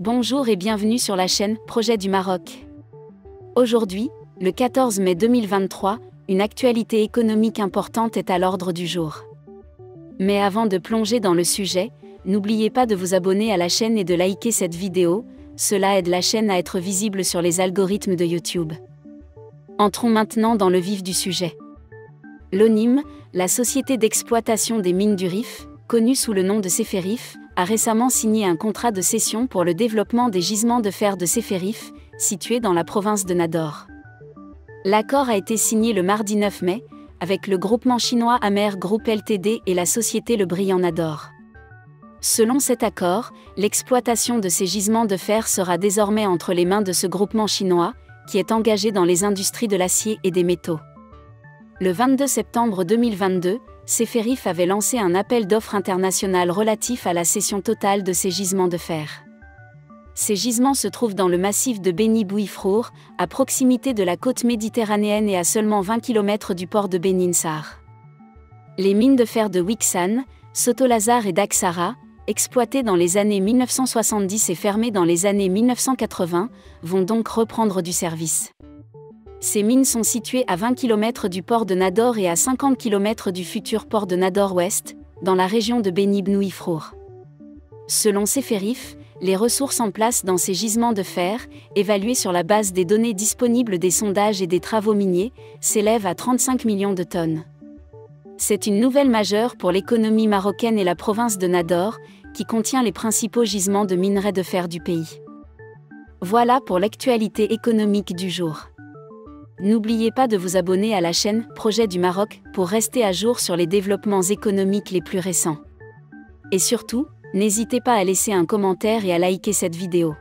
Bonjour et bienvenue sur la chaîne Projet du Maroc. Aujourd'hui, le 14 mai 2023, une actualité économique importante est à l'ordre du jour. Mais avant de plonger dans le sujet, n'oubliez pas de vous abonner à la chaîne et de liker cette vidéo, cela aide la chaîne à être visible sur les algorithmes de YouTube. Entrons maintenant dans le vif du sujet. L'ONIM, la société d'exploitation des mines du Rif, connue sous le nom de Seferif, a récemment signé un contrat de cession pour le développement des gisements de fer de Seferif, situés dans la province de Nador. L'accord a été signé le mardi 9 mai, avec le groupement chinois Amer Group Ltd et la société Le Brillant Nador. Selon cet accord, l'exploitation de ces gisements de fer sera désormais entre les mains de ce groupement chinois, qui est engagé dans les industries de l'acier et des métaux. Le 22 septembre 2022, Seferif avait lancé un appel d'offres international relatif à la cession totale de ces gisements de fer. Ces gisements se trouvent dans le massif de Beni Bouifrour, à proximité de la côte méditerranéenne et à seulement 20 km du port de Beni Nsar. Les mines de fer de Wixan, Soto-Lazare et d'Aksara, exploitées dans les années 1970 et fermées dans les années 1980, vont donc reprendre du service. Ces mines sont situées à 20 km du port de Nador et à 50 km du futur port de Nador-Ouest, dans la région de Beni Bouifrour. Selon Seferif, les ressources en place dans ces gisements de fer, évaluées sur la base des données disponibles des sondages et des travaux miniers, s'élèvent à 35 millions de tonnes. C'est une nouvelle majeure pour l'économie marocaine et la province de Nador, qui contient les principaux gisements de minerais de fer du pays. Voilà pour l'actualité économique du jour. N'oubliez pas de vous abonner à la chaîne Projet du Maroc pour rester à jour sur les développements économiques les plus récents. Et surtout, n'hésitez pas à laisser un commentaire et à liker cette vidéo.